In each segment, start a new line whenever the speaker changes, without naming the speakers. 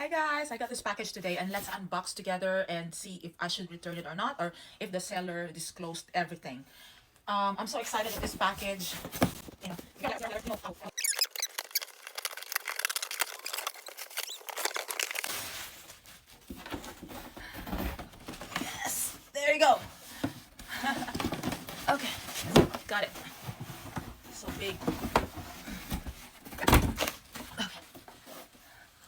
Hi guys, I got this package today and let's unbox together and see if I should return it or not, or if the seller disclosed everything. I'm so excited with this package. You know, yes, there you go. Okay, got it. So big. Okay.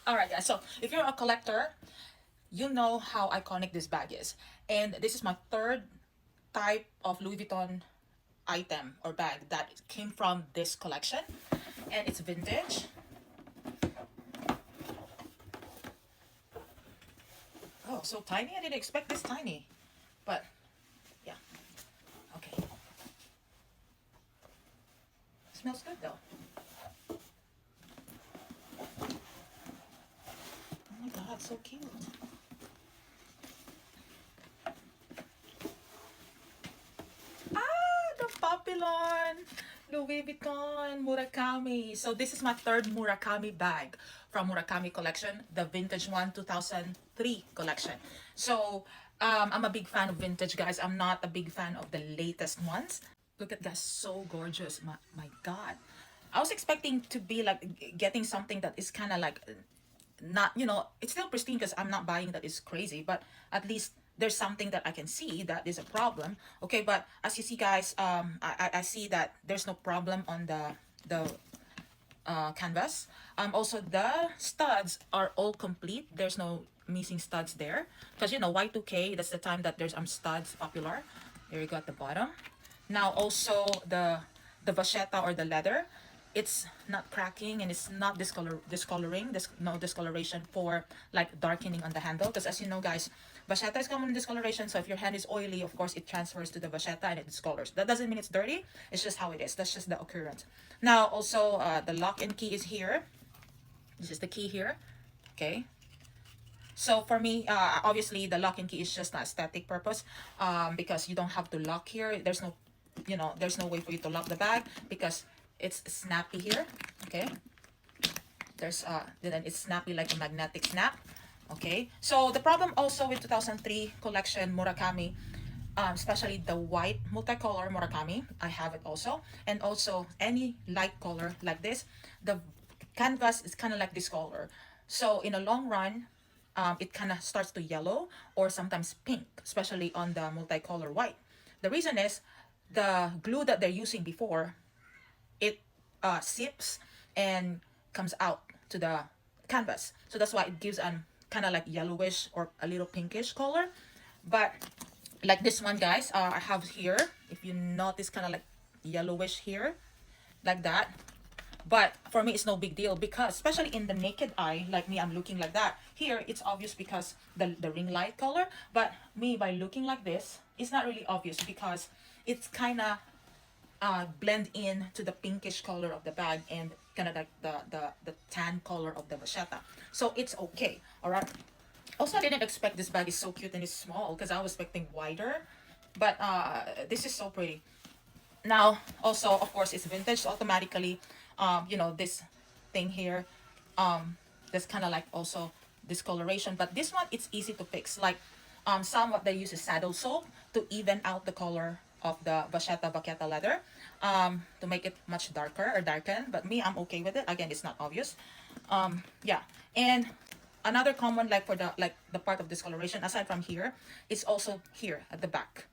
All right, guys. So if you're a collector, you know how iconic this bag is, and this is my third type of Louis Vuitton item or bag that came from this collection, and it's vintage. Oh, so tiny. I didn't expect this tiny, but yeah. Okay, smells good though. Oh my god, so cute. The Papillon, Louis Vuitton, Murakami. So this is my third Murakami bag from Murakami collection, the vintage one, 2003 collection. So I'm a big fan of vintage, guys. I'm not a big fan of the latest ones. Look at that, so gorgeous. My God. I was expecting to be like getting something that is kind of like not, it's still pristine because I'm not buying that is crazy, but at least there's something that I can see that is a problem. Okay, but as you see, guys, I see that there's no problem on the canvas. Also the studs are all complete. There's no missing studs there because Y2K, that's the time that there's studs popular. There you go at the bottom. Now also the vachetta or the leather, it's not cracking and it's not discoloring. There's no discoloration for like darkening on the handle, because as you know, guys, vachetta is common in discoloration. So if your hand is oily, of course it transfers to the vachetta and it discolors. That doesn't mean it's dirty, it's just how it is. That's just the occurrence. Now also the lock and key is here. This is the key here. Okay, so for me, obviously the lock and key is just an aesthetic purpose, because you don't have to lock here. There's no, there's no way for you to lock the bag because it's snappy here. Okay, there's then it's snappy like a magnetic snap. Okay, so the problem also with 2003 collection Murakami, especially the white multicolor Murakami, I have it also, and also any light color like this, the canvas is kind of like this color. So in a long run, it kind of starts to yellow or sometimes pink, especially on the multicolor white. The reason is the glue that they're using before, it seeps and comes out to the canvas. So that's why it gives an kind of like yellowish or a little pinkish color. But like this one, guys, I have here, if you notice, kind of like yellowish here, like that. But for me, it's no big deal because especially in the naked eye, like me, I'm looking like that. Here, it's obvious because the ring light color. But me, by looking like this, it's not really obvious because it's kind of blend in to the pinkish color of the bag and kind of like the tan color of the vachetta. So it's okay, all right? Also, I didn't expect this bag is so cute and it's small because I was expecting wider. But this is so pretty. Now also, of course, it's vintage, so automatically this thing here, there's kind of like also discoloration, but this one, it's easy to fix. Like some what they use is saddle soap to even out the color of the vachetta vaqueta leather, to make it much darker or darken. But me, I'm okay with it. Again, it's not obvious. Yeah. And another common, like for the part of discoloration aside from here, it's also here at the back,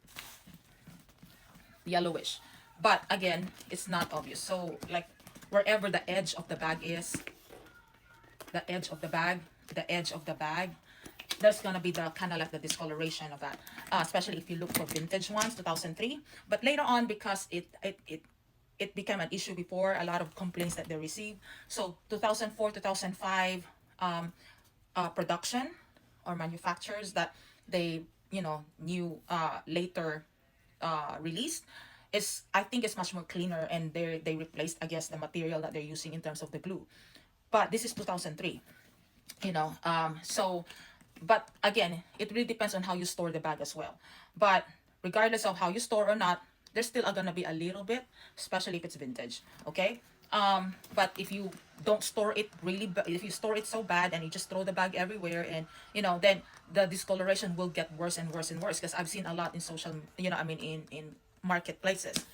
yellowish, but again, it's not obvious. So like wherever the edge of the bag is, the edge of the bag, the edge of the bag, there's gonna be the kind of like the discoloration of that, especially if you look for vintage ones, 2003. But later on, because it became an issue before, a lot of complaints that they received. So 2004, 2005 production or manufacturers that they new later released is, I think, it's much more cleaner, and they replaced, I guess, the material that they're using in terms of the glue. But this is 2003, so, but again, it really depends on how you store the bag as well. But regardless of how you store or not, there's still gonna be a little bit, especially if it's vintage. Okay, But if you don't store it really, if you store it so bad and you just throw the bag everywhere, and then the discoloration will get worse and worse and worse, because I've seen a lot in social, I mean in marketplaces,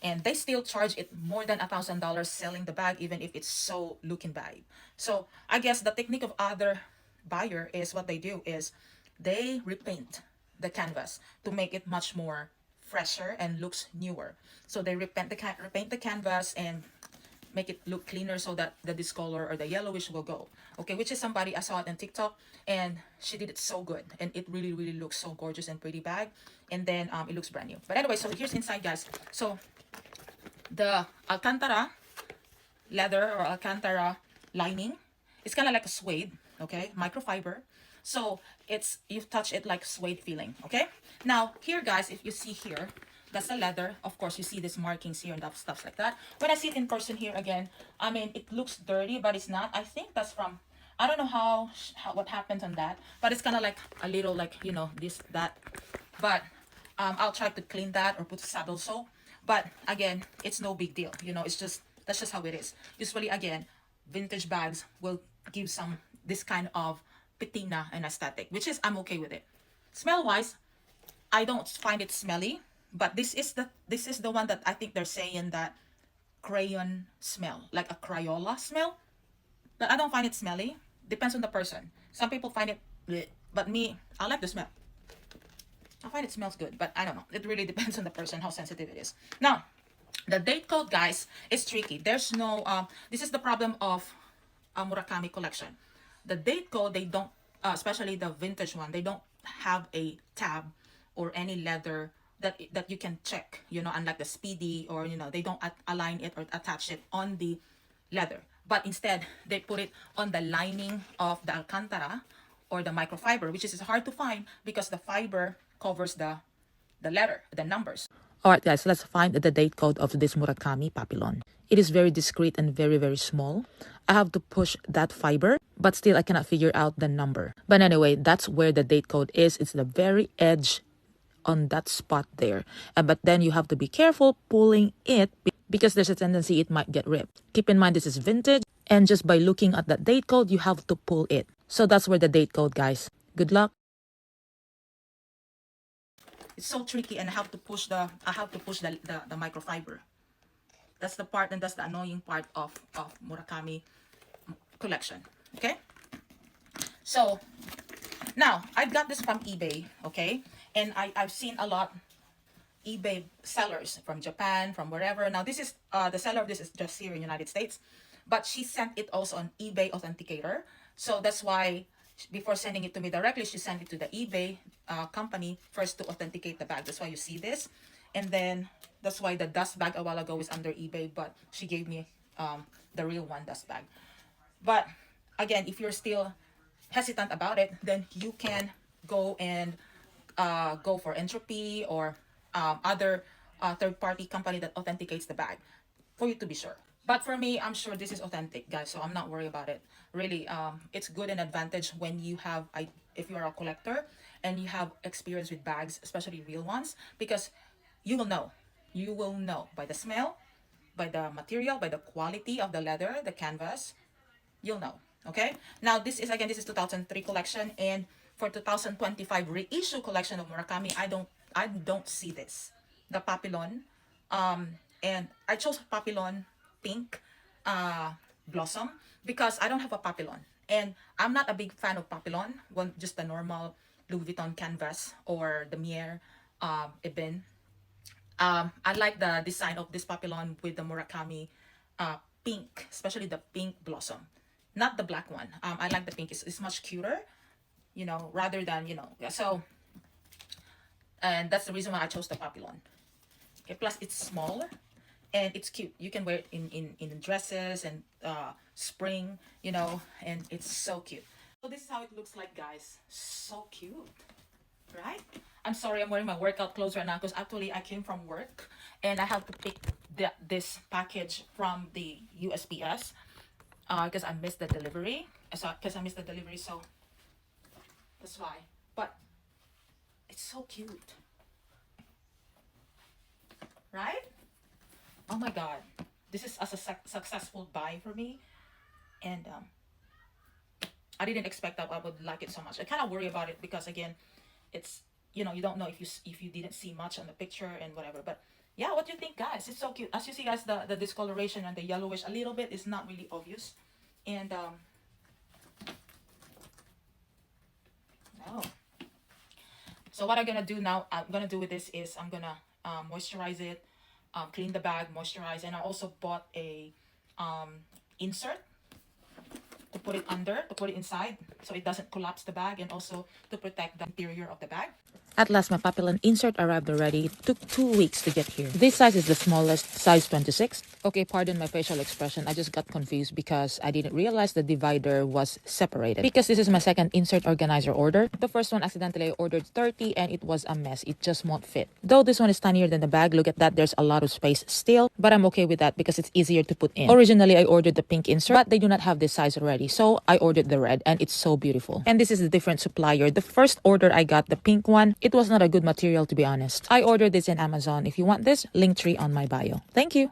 and they still charge it more than $1,000 selling the bag, even if it's so looking bad. So I guess the technique of other buyer is, what they do is they repaint the canvas to make it much more fresher and looks newer. So they repaint the canvas and make it look cleaner, so that the discolor or the yellowish will go. Okay, which is somebody I saw it on TikTok, and she did it so good, and it really really looks so gorgeous and pretty bag, and then it looks brand new. But anyway, so here's inside, guys. So the Alcantara leather or Alcantara lining, it's kind of like a suede, okay, microfiber. So it's, you touch it like suede feeling. Okay, now here, guys, if you see here, that's the leather. Of course, you see these markings here and stuff like that. When I see it in person here again, I mean, it looks dirty, but it's not. I think that's from, I don't know how what happened on that, but it's kind of like a little, like, this, that. But I'll try to clean that or put saddle soap. But again, it's no big deal. It's just, that's just how it is. Usually, again, vintage bags will give some this kind of patina and aesthetic, which is, I'm okay with it. Smell wise, I don't find it smelly, but this is the one that I think they're saying that crayon smell, like a Crayola smell. But I don't find it smelly. Depends on the person. Some people find it bleh, but me, I like the smell. I find it smells good, but I don't know. It really depends on the person, how sensitive it is. Now, the date code, guys, is tricky. There's no, this is the problem of a Murakami collection. The date code, they don't, especially the vintage one, they don't have a tab or any leather that you can check, unlike the Speedy, or, they don't align it or attach it on the leather. But instead, they put it on the lining of the Alcantara or the microfiber, which is hard to find because the fiber covers the letter, the numbers. Alright, guys, let's find the date code of this Murakami Papillon. It is very discreet and very, very small. I have to push that fiber, but still I cannot figure out the number. But anyway, that's where the date code is. It's the very edge on that spot there. But then you have to be careful pulling it, because there's a tendency it might get ripped. Keep in mind, this is vintage, and just by looking at that date code, you have to pull it. So that's where the date code, guys. Good luck. It's so tricky, and I have to push the microfiber. That's the part, and that's the annoying part of Murakami collection. Okay, so now I got this from eBay. Okay, and I've seen a lot eBay sellers from Japan, from wherever. Now this is the seller of this is just here in United States, but she sent it also on eBay Authenticator. So that's why before sending it to me directly, she sent it to the eBay company first to authenticate the bag. That's why you see this, and then that's why the dust bag a while ago is under eBay, but she gave me the real one, dust bag. But again, if you're still hesitant about it, then you can go and go for Entropy or other third-party company that authenticates the bag for you to be sure. But for me, I'm sure this is authentic, guys, so I'm not worried about it. Really, it's good and advantage when you have, if you're a collector and you have experience with bags, especially real ones, because you will know. You will know by the smell, by the material, by the quality of the leather, the canvas. You'll know. Okay. Now this is 2003 collection, and for 2025 reissue collection of Murakami, I don't see this, the Papillon, and I chose Papillon pink blossom because I don't have a Papillon, and I'm not a big fan of Papillon. One, just the normal Louis Vuitton canvas or the Mier Eben. I like the design of this Papillon with the Murakami pink, especially the pink blossom, not the black one. I like the pink. It's much cuter, rather than, so, and that's the reason why I chose the Papillon. Okay, plus it's small and it's cute. You can wear it in dresses and spring, and it's so cute. So this is how it looks like, guys. So cute, right? I'm sorry, I'm wearing my workout clothes right now because actually I came from work and I have to pick this package from the USPS because I missed the delivery. So that's why. But it's so cute, right? Oh my god, this is a successful buy for me, and I didn't expect that I would like it so much. I kind of worry about it because again, it's, you know, you don't know if you didn't see much on the picture and whatever. But yeah, what do you think, guys? It's so cute. As you see, guys, the discoloration and the yellowish a little bit is not really obvious, and no. So what I'm gonna do now, I'm gonna do with this is I'm gonna moisturize it, clean the bag, moisturize, and I also bought a insert to put it under, to put it inside, so it doesn't collapse the bag, and also to protect the interior of the bag. At last, my Papillon insert arrived already. It took 2 weeks to get here. This size is the smallest, size 26. Okay, pardon my facial expression. I just got confused because I didn't realize the divider was separated. Because this is my second insert organizer order. The first one, accidentally, I ordered 30 and it was a mess. It just won't fit. Though this one is tinier than the bag, look at that. There's a lot of space still, but I'm okay with that because it's easier to put in. Originally, I ordered the pink insert, but they do not have this size already. So I ordered the red and it's so beautiful. And this is a different supplier. The first order I got, the pink one, it was not a good material, to be honest. I ordered this in Amazon. If you want this, link tree on my bio. Thank you.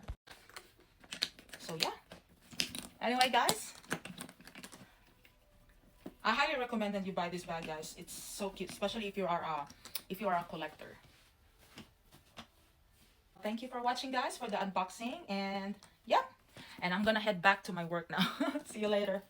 So yeah. Anyway, guys, I highly recommend that you buy this bag, guys. It's so cute, especially if you are a collector. Thank you for watching, guys, for the unboxing, and yeah. And I'm gonna head back to my work now. See you later.